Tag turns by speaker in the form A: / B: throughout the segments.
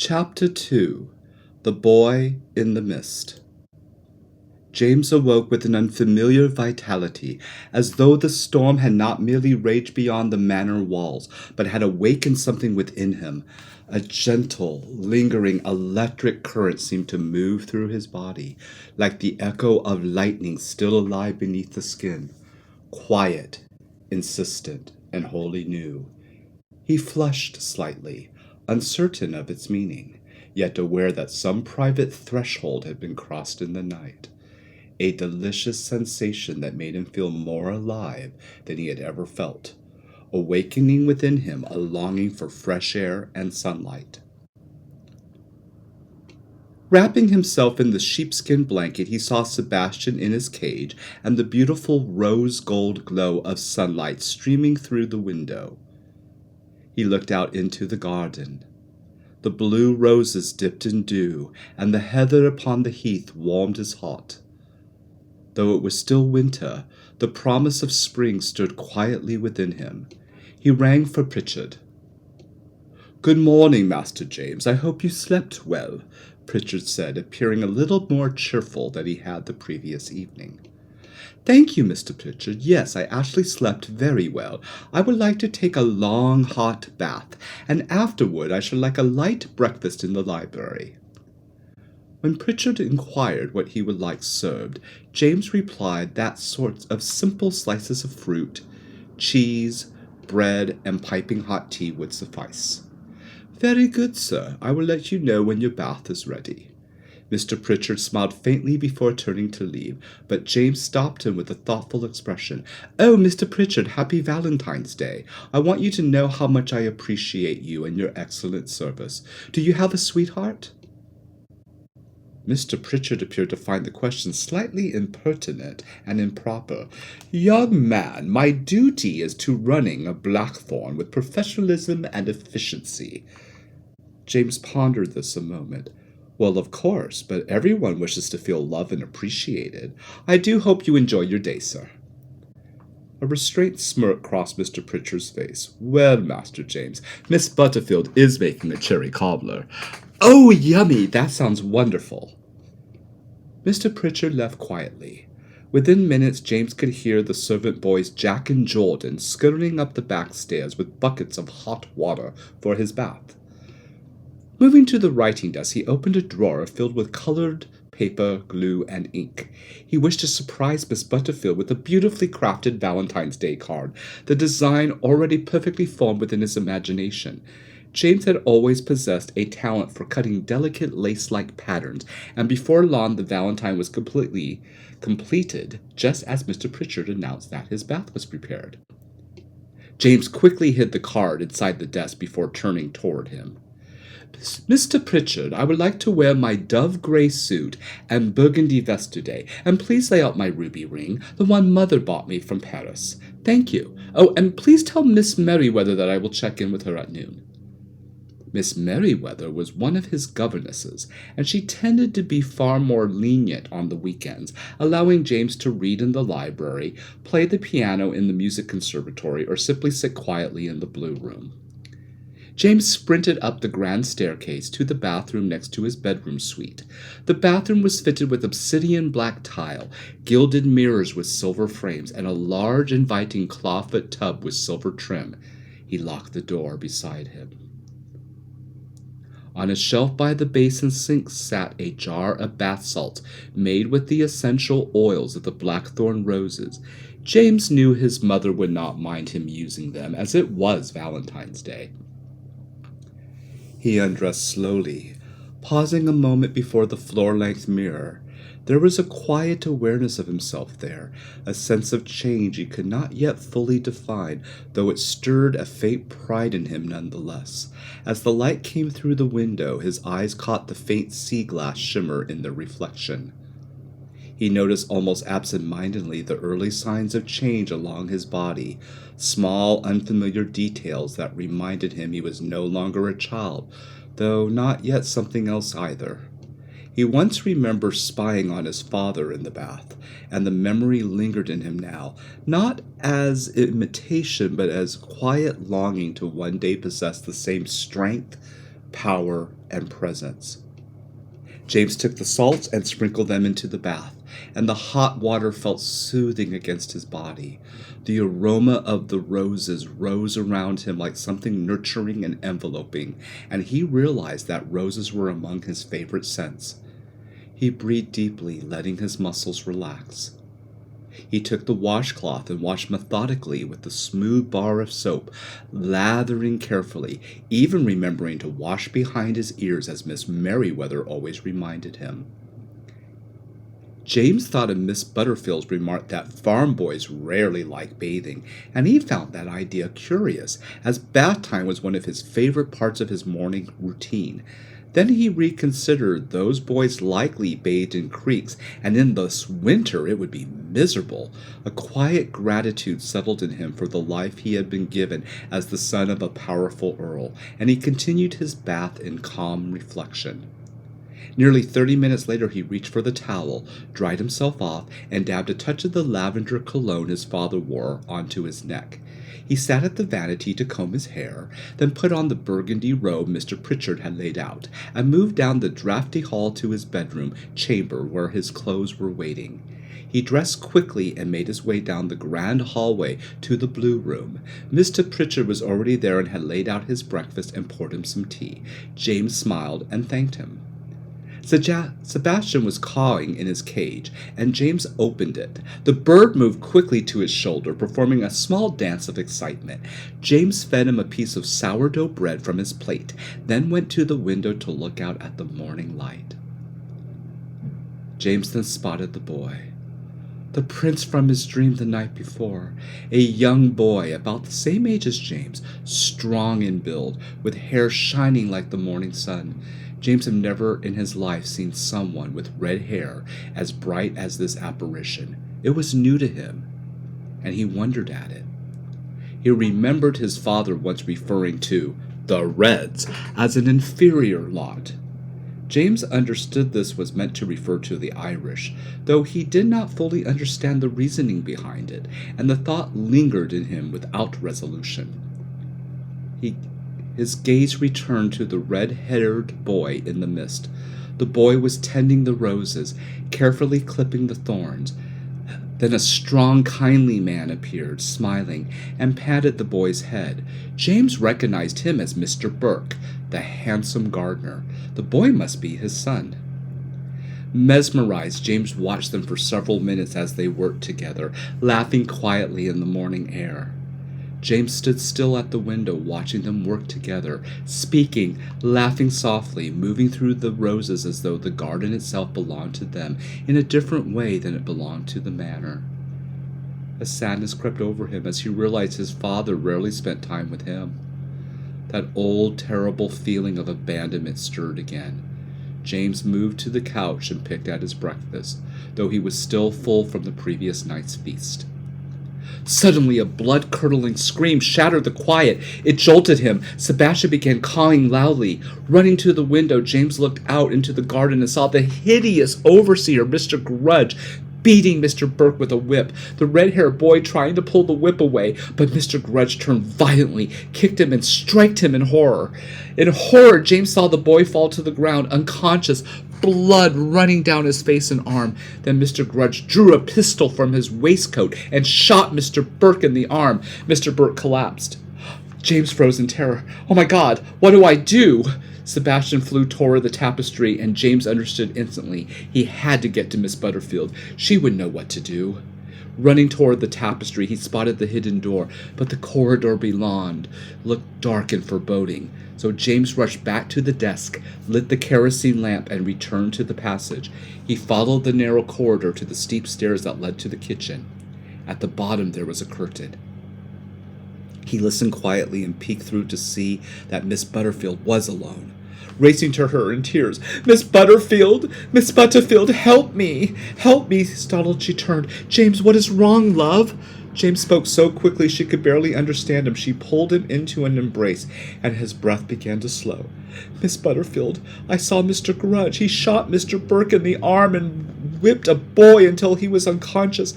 A: Chapter 2 The Boy in the Mist. James awoke with an unfamiliar vitality, as though the storm had not merely raged beyond the manor walls, but had awakened something within him. A gentle, lingering electric current seemed to move through his body, like the echo of lightning still alive beneath the skin. Quiet, insistent, and wholly new. He flushed slightly, uncertain of its meaning, yet aware that some private threshold had been crossed in the night. A delicious sensation that made him feel more alive than he had ever felt, awakening within him a longing for fresh air and sunlight. Wrapping himself in the sheepskin blanket, he saw Sebastian in his cage and the beautiful rose-gold glow of sunlight streaming through the window. He looked out into the garden. The blue roses dipped in dew, and the heather upon the heath warmed his heart. Though it was still winter, the promise of spring stirred quietly within him. He rang for Pritchard. "Good morning, Master James. I hope you slept well," Pritchard said, appearing a little more cheerful than he had the previous evening. "Thank you, Mr. Pritchard. Yes, I actually slept very well. I would like to take a long, hot bath, and afterward I should like a light breakfast in the library." When Pritchard inquired what he would like served, James replied that sorts of simple slices of fruit, cheese, bread, and piping hot tea would suffice. "Very good, sir. I will let you know when your bath is ready." Mr. Pritchard smiled faintly before turning to leave, but James stopped him with a thoughtful expression. "Oh, Mr. Pritchard, happy Valentine's Day. I want you to know how much I appreciate you and your excellent service. Do you have a sweetheart?" Mr. Pritchard appeared to find the question slightly impertinent and improper. "Young man, my duty is to running a Blackthorne with professionalism and efficiency." James pondered this a moment. "Well, of course, but everyone wishes to feel loved and appreciated. I do hope you enjoy your day, sir." A restrained smirk crossed Mr. Pritchard's face. "Well, Master James, Miss Butterfield is making a cherry cobbler." "Oh, yummy! That sounds wonderful." Mr. Pritchard left quietly. Within minutes, James could hear the servant boys Jack and Jordan scurrying up the back stairs with buckets of hot water for his bath. Moving to the writing desk, he opened a drawer filled with colored paper, glue, and ink. He wished to surprise Miss Butterfield with a beautifully crafted Valentine's Day card, the design already perfectly formed within his imagination. James had always possessed a talent for cutting delicate lace-like patterns, and before long the valentine was completed, just as Mr. Pritchard announced that his bath was prepared. James quickly hid the card inside the desk before turning toward him. "Mr. Pritchard, I would like to wear my dove-gray suit and burgundy vest today, and please lay out my ruby ring, the one Mother bought me from Paris. Thank you. Oh, and please tell Miss Merriweather that I will check in with her at noon." Miss Merriweather was one of his governesses, and she tended to be far more lenient on the weekends, allowing James to read in the library, play the piano in the music conservatory, or simply sit quietly in the blue room. James sprinted up the grand staircase to the bathroom next to his bedroom suite. The bathroom was fitted with obsidian black tile, gilded mirrors with silver frames, and a large, inviting clawfoot tub with silver trim. He locked the door beside him. On a shelf by the basin sink sat a jar of bath salts made with the essential oils of the Blackthorne roses. James knew his mother would not mind him using them, as it was Valentine's Day. He undressed slowly, pausing a moment before the floor-length mirror. There was a quiet awareness of himself there, a sense of change he could not yet fully define, though it stirred a faint pride in him nonetheless. As the light came through the window, his eyes caught the faint sea-glass shimmer in the reflection. He noticed almost absent-mindedly the early signs of change along his body, small, unfamiliar details that reminded him he was no longer a child, though not yet something else either. He once remembered spying on his father in the bath, and the memory lingered in him now, not as imitation, but as quiet longing to one day possess the same strength, power, and presence. James took the salts and sprinkled them into the bath, and the hot water felt soothing against his body. The aroma of the roses rose around him like something nurturing and enveloping, and he realized that roses were among his favorite scents. He breathed deeply, letting his muscles relax. He took the washcloth and washed methodically with the smooth bar of soap, lathering carefully, even remembering to wash behind his ears as Miss Merriweather always reminded him. James thought of Miss Butterfield's remark that farm boys rarely like bathing, and he found that idea curious, as bath time was one of his favorite parts of his morning routine. Then he reconsidered those boys likely bathed in creeks, and in this winter it would be miserable. A quiet gratitude settled in him for the life he had been given as the son of a powerful earl, and he continued his bath in calm reflection. Nearly 30 minutes later he reached for the towel, dried himself off, and dabbed a touch of the lavender cologne his father wore onto his neck. He sat at the vanity to comb his hair, then put on the burgundy robe Mr. Pritchard had laid out, and moved down the draughty hall to his bedroom chamber where his clothes were waiting. He dressed quickly and made his way down the grand hallway to the blue room. Mr. Pritchard was already there and had laid out his breakfast and poured him some tea. James smiled and thanked him. Sebastian was cawing in his cage, and James opened it. The bird moved quickly to his shoulder, performing a small dance of excitement. James fed him a piece of sourdough bread from his plate, then went to the window to look out at the morning light. James then spotted the boy. The prince from his dream the night before, a young boy about the same age as James, strong in build, with hair shining like the morning sun. James had never in his life seen someone with red hair as bright as this apparition. It was new to him, and he wondered at it. He remembered his father once referring to the Reds as an inferior lot. James understood this was meant to refer to the Irish, though he did not fully understand the reasoning behind it, and the thought lingered in him without resolution. His gaze returned to the red-haired boy in the mist. The boy was tending the roses, carefully clipping the thorns. Then a strong, kindly man appeared, smiling, and patted the boy's head. James recognized him as Mr. Burke, the handsome gardener. The boy must be his son. Mesmerized, James watched them for several minutes as they worked together, laughing quietly in the morning air. James stood still at the window, watching them work together, speaking, laughing softly, moving through the roses as though the garden itself belonged to them in a different way than it belonged to the manor. A sadness crept over him as he realized his father rarely spent time with him. That old, terrible feeling of abandonment stirred again. James moved to the couch and picked at his breakfast, though he was still full from the previous night's feast. Suddenly, a blood-curdling scream shattered the quiet. It jolted him. Sebastian began cawing loudly. Running to the window, James looked out into the garden and saw the hideous overseer, Mr. Grudge, beating Mr. Burke with a whip, the red-haired boy trying to pull the whip away, but Mr. Grudge turned violently, kicked him, and struck him in horror. In horror, James saw the boy fall to the ground, unconscious, blood running down his face and arm. Then Mr. Grudge drew a pistol from his waistcoat and shot Mr. Burke in the arm. Mr. Burke collapsed. James froze in terror. "Oh my God, what do I do?" Sebastian flew toward the tapestry, and James understood instantly. He had to get to Miss Butterfield. She would know what to do. Running toward the tapestry, he spotted the hidden door, but the corridor beyond looked dark and foreboding. So James rushed back to the desk, lit the kerosene lamp, and returned to the passage. He followed the narrow corridor to the steep stairs that led to the kitchen. At the bottom there was a curtain. He listened quietly and peeked through to see that Miss Butterfield was alone. Racing to her in tears, "Miss Butterfield! Miss Butterfield, help me! Help me!" Startled, she turned. "James, what is wrong, love?" James spoke so quickly she could barely understand him. She pulled him into an embrace, and his breath began to slow. "Miss Butterfield, I saw Mr. Grudge. He shot Mr. Burke in the arm and whipped a boy until he was unconscious.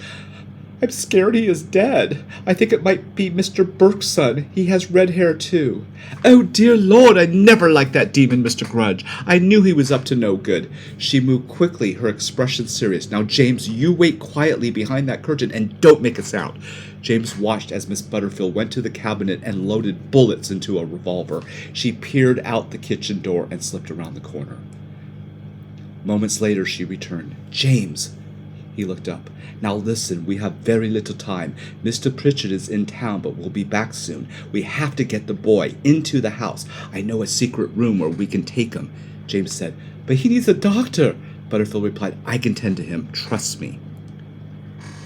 A: I'm scared he is dead. I think it might be Mr. Burke's son. He has red hair, too. Oh, dear Lord, I never liked that demon, Mr. Grudge. I knew he was up to no good. She moved quickly, her expression serious. Now, James, you wait quietly behind that curtain and don't make a sound. James watched as Miss Butterfield went to the cabinet and loaded bullets into a revolver. She peered out the kitchen door and slipped around the corner. Moments later, she returned. James! He looked up. Now listen, we have very little time. Mr. Pritchard is in town, but will be back soon. We have to get the boy into the house. I know a secret room where we can take him. James said, But he needs a doctor. Butterfield replied, I can tend to him. Trust me.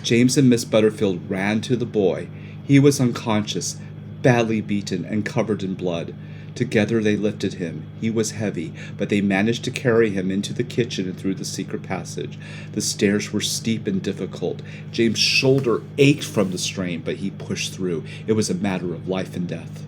A: James and Miss Butterfield ran to the boy. He was unconscious, badly beaten, and covered in blood. Together they lifted him. He was heavy, but they managed to carry him into the kitchen and through the secret passage. The stairs were steep and difficult. James' shoulder ached from the strain, but he pushed through. It was a matter of life and death.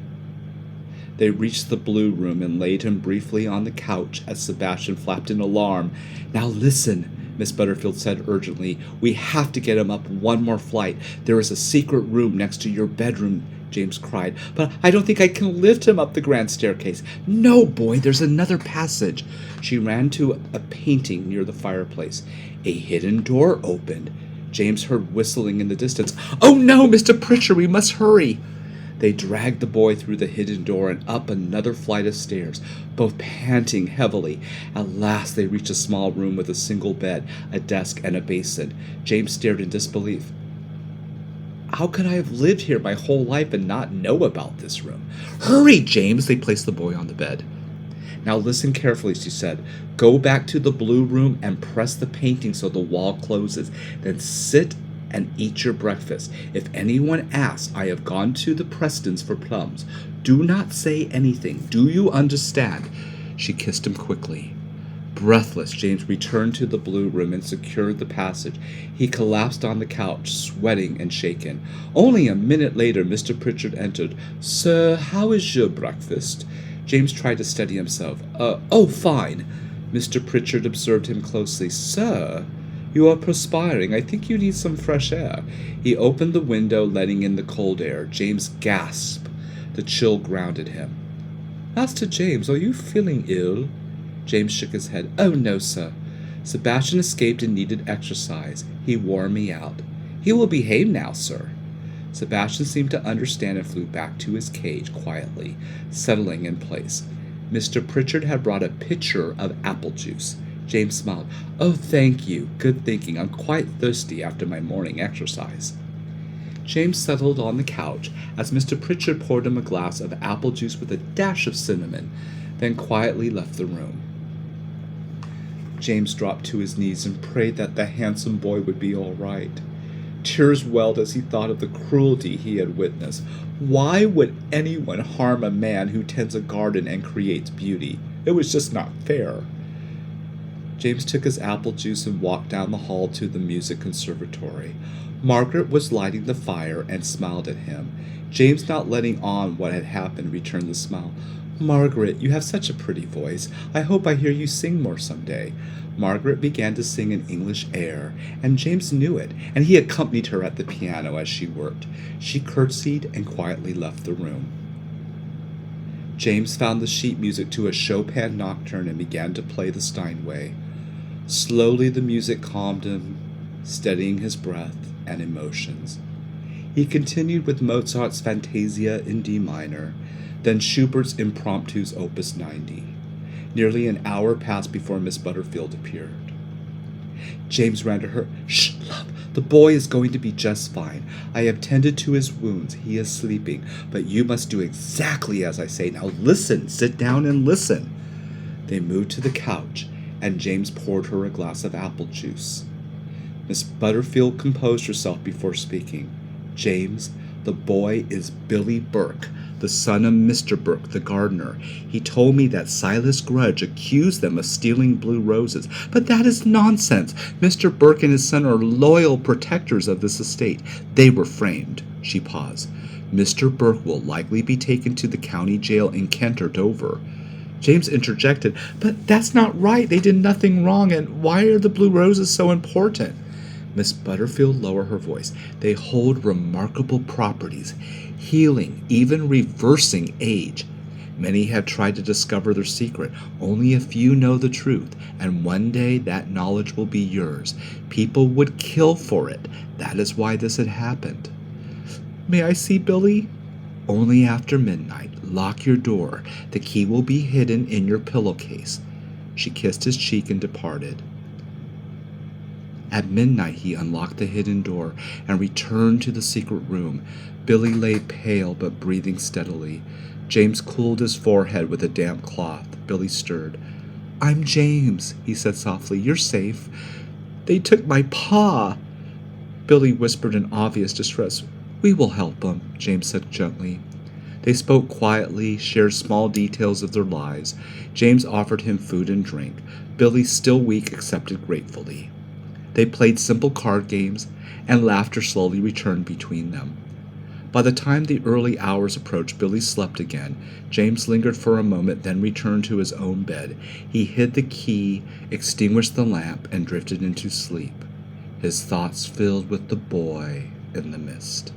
A: They reached the blue room and laid him briefly on the couch as Sebastian flapped in alarm. Now listen, Miss Butterfield said urgently. We have to get him up one more flight. There is a secret room next to your bedroom, James cried. But I don't think I can lift him up the grand staircase. No, boy, there's another passage. She ran to a painting near the fireplace. A hidden door opened. James heard whistling in the distance. Oh no, Mr. Pritchard, we must hurry. They dragged the boy through the hidden door and up another flight of stairs, both panting heavily. At last they reached a small room with a single bed, a desk, and a basin. James stared in disbelief. How could I have lived here my whole life and not know about this room? Hurry, James! They placed the boy on the bed. Now listen carefully, she said. Go back to the blue room and press the painting so the wall closes. Then sit and eat your breakfast. If anyone asks, I have gone to the Prestons for plums. Do not say anything. Do you understand? She kissed him quickly. Breathless, James returned to the blue room and secured the passage. He collapsed on the couch, sweating and shaken. Only a minute later, Mr. Pritchard entered. Sir, how is your breakfast? James tried to steady himself. Oh, fine. Mr. Pritchard observed him closely. Sir, you are perspiring. I think you need some fresh air. He opened the window, letting in the cold air. James gasped. The chill grounded him. Master James, are you feeling ill? James shook his head. Oh, no, sir. Sebastian escaped and needed exercise. He wore me out. He will behave now, sir. Sebastian seemed to understand and flew back to his cage quietly, settling in place. Mr. Pritchard had brought a pitcher of apple juice. James smiled. Oh, thank you. Good thinking. I'm quite thirsty after my morning exercise. James settled on the couch as Mr. Pritchard poured him a glass of apple juice with a dash of cinnamon, then quietly left the room. James dropped to his knees and prayed that the handsome boy would be all right. Tears welled as he thought of the cruelty he had witnessed. Why would anyone harm a man who tends a garden and creates beauty? It was just not fair. James took his apple juice and walked down the hall to the music conservatory. Margaret was lighting the fire and smiled at him. James, not letting on what had happened, returned the smile. Margaret, you have such a pretty voice. I hope I hear you sing more someday. Margaret began to sing an English air, and James knew it, and he accompanied her at the piano as she worked. She curtsied and quietly left the room. James found the sheet music to a Chopin nocturne and began to play the Steinway. Slowly the music calmed him, steadying his breath and emotions. He continued with Mozart's Fantasia in D minor, then Schubert's Impromptus Opus 90. Nearly an hour passed before Miss Butterfield appeared. James ran to her. Shh, love, the boy is going to be just fine. I have tended to his wounds. He is sleeping, but you must do exactly as I say. Now listen, sit down and listen. They moved to the couch, and James poured her a glass of apple juice. Miss Butterfield composed herself before speaking. James, the boy is Billy Burke, the son of Mr. Burke, the gardener. He told me that Silas Grudge accused them of stealing blue roses, but that is nonsense. Mr. Burke and his son are loyal protectors of this estate. They were framed. She paused. Mr. Burke will likely be taken to the county jail in Kent or Dover. James interjected, but that's not right. They did nothing wrong, and why are the blue roses so important? Miss Butterfield lowered her voice. They hold remarkable properties, healing, even reversing age. Many have tried to discover their secret. Only a few know the truth, and one day that knowledge will be yours. People would kill for it. That is why this had happened. May I see Billy? Only after midnight. Lock your door. The key will be hidden in your pillowcase. She kissed his cheek and departed. At midnight he unlocked the hidden door and returned to the secret room. Billy lay pale but breathing steadily. James cooled his forehead with a damp cloth. Billy stirred. I'm James, he said softly. You're safe. They took my paw. Billy whispered in obvious distress. We will help them, James said gently. They spoke quietly, shared small details of their lives. James offered him food and drink. Billy, still weak, accepted gratefully. They played simple card games, and laughter slowly returned between them. By the time the early hours approached, Billy slept again. James lingered for a moment, then returned to his own bed. He hid the key, extinguished the lamp, and drifted into sleep. His thoughts filled with the boy in the mist.